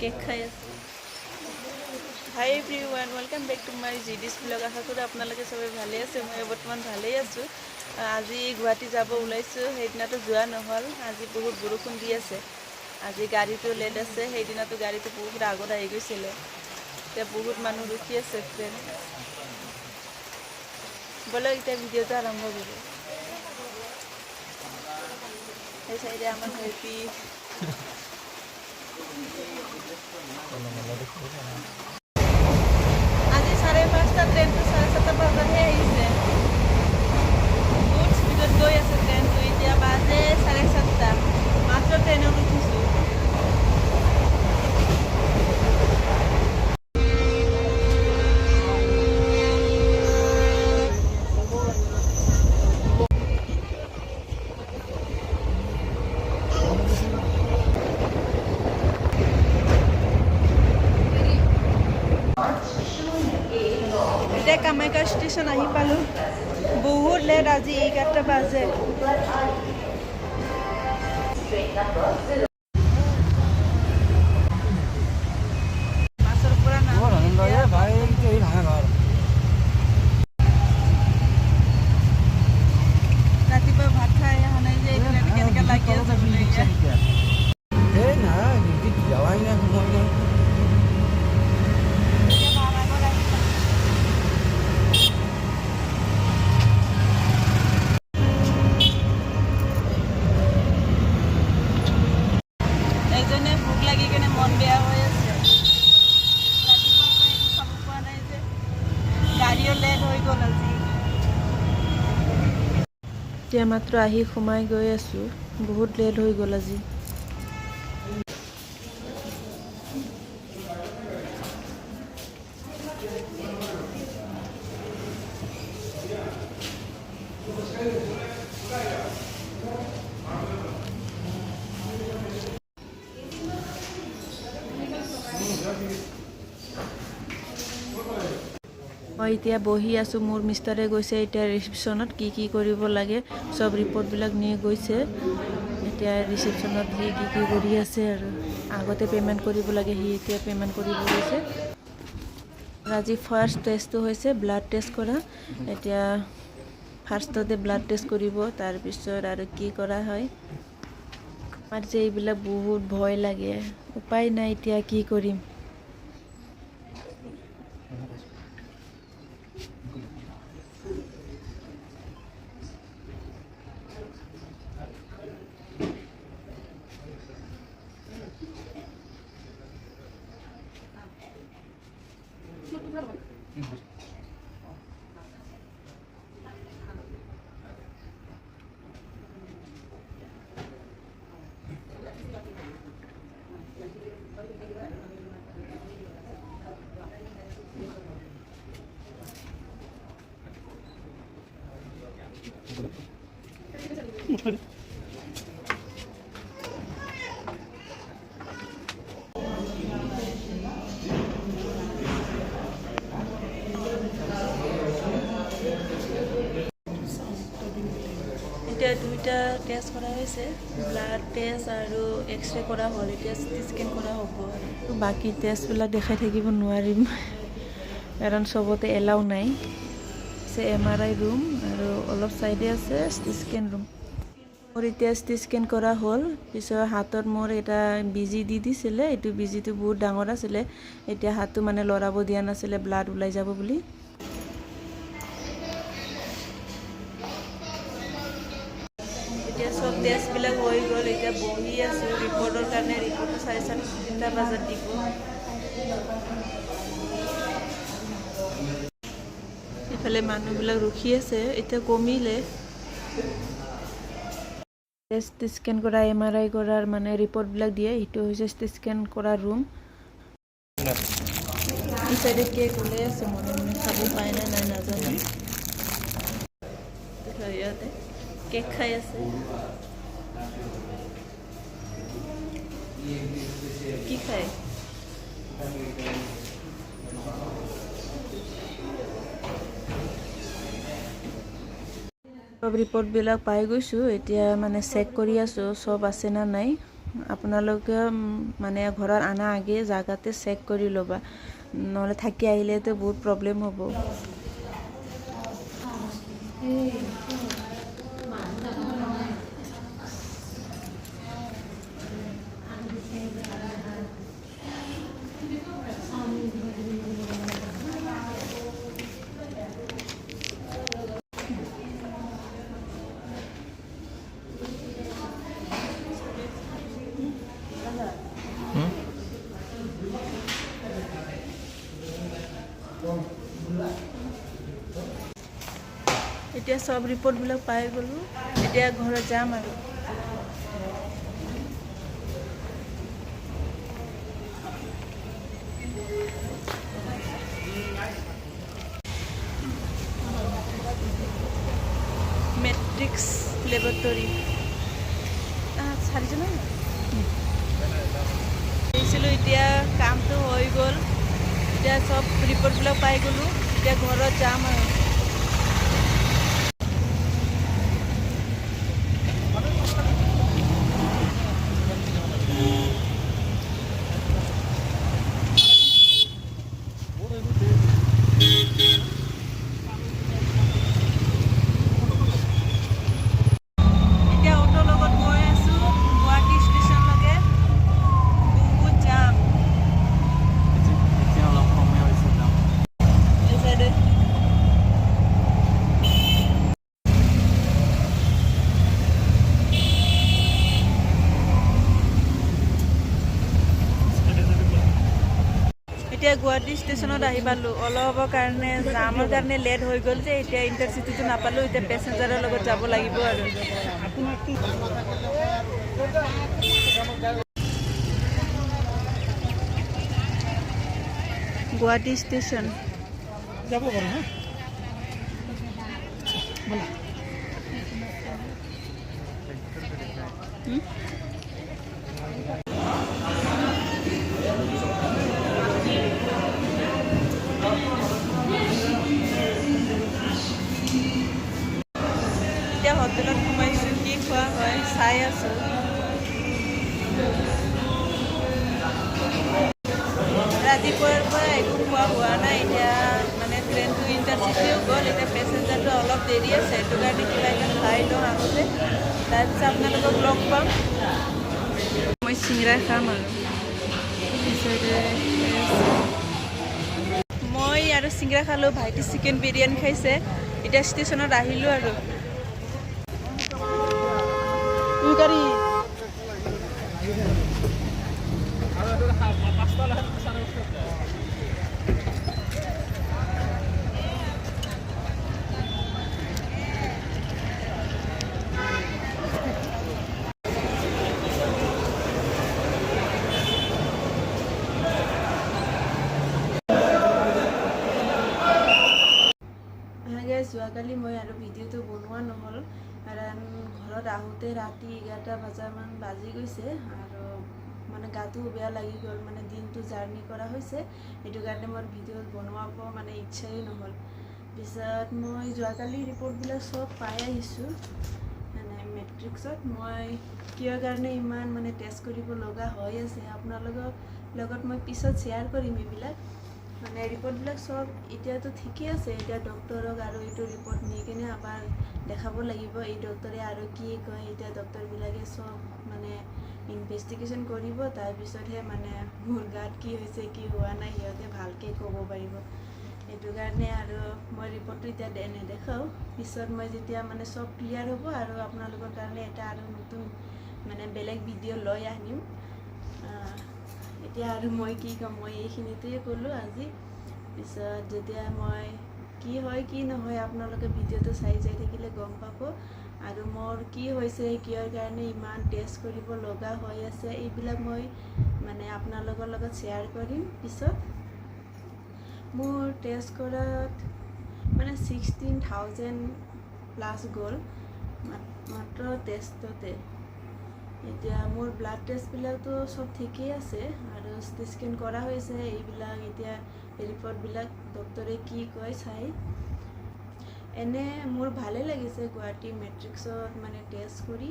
Cake খাই আছে। Hi everyone, welcome back to my জিডিছ ব্লগ। আশা কৰোঁ আপোনালোকে চবেই ভালেই আছে। মই বৰ্তমান ভালেই আছোঁ। আজি গুৱাহাটী যাব ওলাইছোঁ। সেইদিনাটো যোৱা নহ'ল, আজি বহুত বৰষুণ দি আছে। আজি গাড়ীটো লেট আছে, সেইদিনাটো গাড়ীটো বহুত আগত আহি গৈছিলে। এতিয়া বহুত মানুহ ৰখি আছে। ফ্ৰেণ্ড বলক এতিয়া ভিডিঅ'টো আৰম্ভ কৰোঁ। সেই চাইডে আমাৰ হেপী আজি 5:30 ট্ৰেইনটো 7:30 বজাতহে আহিছে। বহুত স্পীডত গৈ আছে ট্ৰেইনটো। এতিয়া বাজে 7:30, মাত্ৰ ট্ৰেইনত উঠিছোঁ। এতিয়া কামাখ্যা ষ্টেচন আহি পালোঁ। বহুত লেট, আজি 11টা বাজে। মাছৰ পৰা ৰাতিপুৱা ভাত খাই অহা নাই যে, কেনেকৈ লাগি আছে বোলে এতিয়া। এজনে ভোক লাগি কেনে মন বেয়া হৈ আছে। ৰাতিপুৱাৰ পৰা একো খাব পোৱা নাই যে, গাড়ীও লেট হৈ গ'ল আজি। এতিয়া মাত্ৰ আহি সোমাই গৈ আছোঁ। বহুত লেট হৈ গ'ল আজি। মই এতিয়া বহি আছোঁ। মোৰ মিষ্টাৰে গৈছে এতিয়া ৰিচিপশ্যনত। কি কৰিব লাগে চব ৰিপৰ্টবিলাক নিয়ে গৈছে। এতিয়া ৰিচিপশ্যনত সি কি কৰি আছে আৰু আগতে পে'মেণ্ট কৰিব লাগে, সি এতিয়া পে'মেণ্ট কৰিব গৈছে। আজি ফাৰ্ষ্ট টেষ্টটো হৈছে ব্লাড টেষ্ট কৰা। এতিয়া ফাৰ্ষ্টতে ব্লাড টেষ্ট কৰিব, তাৰপিছত আৰু কি কৰা হয়। আমাৰ যে এইবিলাক বহুত ভয় লাগে, উপায় নাই, এতিয়া কি কৰিম। এতিয়া দুইটা টেষ্ট কৰা হৈছে, ব্লাড টেষ্ট আৰু এক্সৰে কৰা হ'ল। এতিয়া চিটি স্কেন কৰা হ'ব। বাকী টেষ্টবিলাক দেখাই থাকিব নোৱাৰিম, কাৰণ চবতে এলাউ নাই। MRI ৰুম আৰু অলপ চাইডে আছে চিটি স্কেন ৰুম। মোৰ এতিয়া চিটি স্কেন কৰা হ'ল। পিছত হাতত মোৰ এটা বিজি দি দিছিলে, এইটো বিজিটো বহুত ডাঙৰ আছিলে। এতিয়া হাতটো মানে লৰাব দিয়া নাছিলে, ব্লাড ওলাই যাব বুলি। এতিয়া চব টেষ্টবিলাক হৈ গ'ল। এতিয়া বহি আছোঁ ৰিপৰ্টৰ কাৰণে। ৰিপৰ্টটো 3:30 বজাত দিব। এইফালে মানুহবিলাক ৰখি আছে, এতিয়া কমিলে। চিটি স্কেন কৰা, MRI কৰাৰ মানে ৰিপৰ্টবিলাক দিয়ে। সেইটো হৈছে চিটি স্কেন কৰা ৰুম। এই চাইডে কেক ওলাই আছে, মনে খাব পায় নে নাই নাজানো। ইয়াতে কেক খাই আছে। কি খায়? সব ৰিপৰ্টবিলাক পাই গৈছোঁ। এতিয়া মানে চেক কৰি আছোঁ চব আছে না নাই। আপোনালোকে মানে ঘৰত অনা আগে জাগাতে চেক কৰি ল'বা, নহ'লে থাকি আহিলেতো বহুত প্ৰব্লেম হ'ব। এতিয়া সব ৰিপৰ্টবিলাক পাই গ'লোঁ, এতিয়া ঘৰত যাম আৰু। মেট্ৰিক্স লেবৰেটৰী চাৰিজন দিছিলোঁ, এতিয়া কামটো হৈ গ'ল, এতিয়া সব ৰিপৰ্টবিলাক পাই গ'লোঁ, এতিয়া ঘৰত যাম আৰু। এতিয়া অটোৰ লগত গৈ আছোঁ গুৱাহাটী ষ্টেচনলৈকে, বহুত যাম। এই চাইডে এতিয়া গুৱাহাটী ষ্টেচনত আহি পালোঁ, অলপৰ কাৰণে জামৰ কাৰণে লেট হৈ গ'ল যে, এতিয়া ইণ্টাৰচিটিটো নাপালোঁ, এতিয়া পেচেঞ্জাৰৰ লগত যাব লাগিব আৰু। গুৱাহাটী ষ্টেচন যাব পাৰোঁ হা। এতিয়া হোটেলত সোমাইছোঁ, কি খোৱা হয় চাই আছোঁ। ৰাতিপুৱাৰ পৰা একো খোৱা হোৱা নাই, এতিয়া মানে ট্ৰেইনটো ইণ্টাৰচিটিও গ'ল, এতিয়া পেচেঞ্জাৰটো অলপ দেৰি আছে, সেইটো কাৰণে কিবা এটা খাই লওঁ আগতে, তাৰপিছত আপোনালোকক লগ পাম। মই চিংৰা খাম আৰু মই আৰু চিংৰা খালোঁ, ভাইটি চিকেন বিৰিয়ানী খাইছে, এতিয়া ষ্টেচনত আহিলোঁ আৰু। যোৱাকালি মই আৰু ভিডিঅ'টো বনোৱা নহ'ল, কাৰণ ঘৰত আহোঁতে ৰাতি 11টা বজামান বাজি গৈছে, আৰু মানে গাটো বেয়া লাগি গ'ল, মানে দিনটো জাৰ্ণি কৰা হৈছে, সেইটো কাৰণে মোৰ ভিডিঅ' বনোৱাব মানে ইচ্ছাই নহ'ল। পিছত মই যোৱাকালি ৰিপৰ্টবিলাক চব পাই আহিছোঁ, মানে মেট্ৰিক্সত মই কিয় কাৰণে ইমান মানে টেষ্ট কৰিব লগা হৈ আছে, আপোনালোকৰ লগত মই পিছত শ্বেয়াৰ কৰিম এইবিলাক। মানে ৰিপৰ্টবিলাক চব এতিয়াতো ঠিকেই আছে, এতিয়া ডক্টৰক আৰু এইটো ৰিপৰ্ট নি কিনে আবাৰ দেখাব লাগিব, এই ডক্টৰে আৰু কি কয়, এতিয়া ডক্টৰবিলাকে চব মানে ইনভেষ্টিগেশ্যন কৰিব, তাৰপিছতহে মানে মোৰ গাত কি হৈছে কি হোৱা নাই সিহঁতে ভালকৈ ক'ব পাৰিব। সেইটো কাৰণে আৰু মই ৰিপৰ্টটো এতিয়া নেদেখাওঁ, পিছত মই যেতিয়া মানে চব ক্লিয়াৰ হ'ব আৰু আপোনালোকৰ কাৰণে এটা আৰু নতুন মানে বেলেগ ভিডিঅ' লৈ আহিম। এতিয়া আৰু মই কি ক'ম, মই এইখিনিতেই ক'লোঁ আজি, পিছত যেতিয়া মই কি হয় কি নহয় আপোনালোকে ভিডিঅ'টো চাই যাই থাকিলে গম পাব, আৰু মোৰ কি হৈছে, কিয়ৰ কাৰণে ইমান টেষ্ট কৰিব লগা হৈ আছে, এইবিলাক মই মানে আপোনালোকৰ লগত শ্বেয়াৰ কৰিম পিছত। মোৰ টেষ্ট কৰাত মানে 16,000 প্লাছ গ'ল মাত্ৰ টেষ্টতে। এতিয়া মোৰ ব্লাড টেষ্টবিলাকতো চব ঠিকেই আছে, আৰু চিটি স্কেন কৰা হৈছে, এইবিলাক এতিয়া ৰিপৰ্টবিলাক ডক্টৰে কি কয় চাই। এনে মোৰ ভালে লাগিছে গুৱাহাটী মেট্ৰিক্সত মানে টেষ্ট কৰি,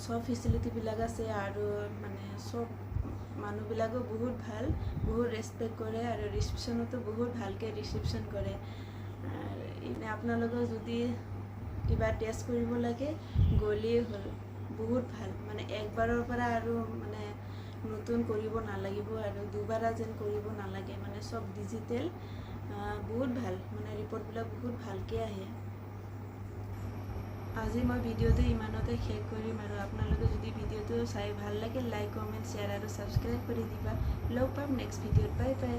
সব ফেচিলিটিবিলাক আছে আৰু মানে সব মানুহবিলাকো বহুত ভাল, বহুত ৰেচপেক্ট কৰে আৰু ৰিচিপশ্যনতো বহুত ভালকৈ ৰিচিপশ্যন কৰে। আপোনালোকৰ যদি কিবা টেষ্ট কৰিব লাগে গ'লেই হ'ল, বহুত ভাল। মানে একবাৰৰ পৰা আৰু মানে নতুন কৰিব নালাগিব আৰু দুবাৰ যেন কৰিব নালাগে। মানে সব ডিজিটেল, বহুত ভাল, মানে ৰিপৰ্টবিলাক বহুত ভালকৈ আহে। আজি মই ভিডিঅ'টো ইমানতে শেষ কৰিম আৰু আপোনালোকে যদি ভিডিঅ'টো চাই ভাল লাগে লাইক, কমেণ্ট, শ্বেয়াৰ আৰু ছাবস্ক্ৰাইব কৰি দিবা। লগ পাম নেক্সট ভিডিঅ'ত। Bye bye.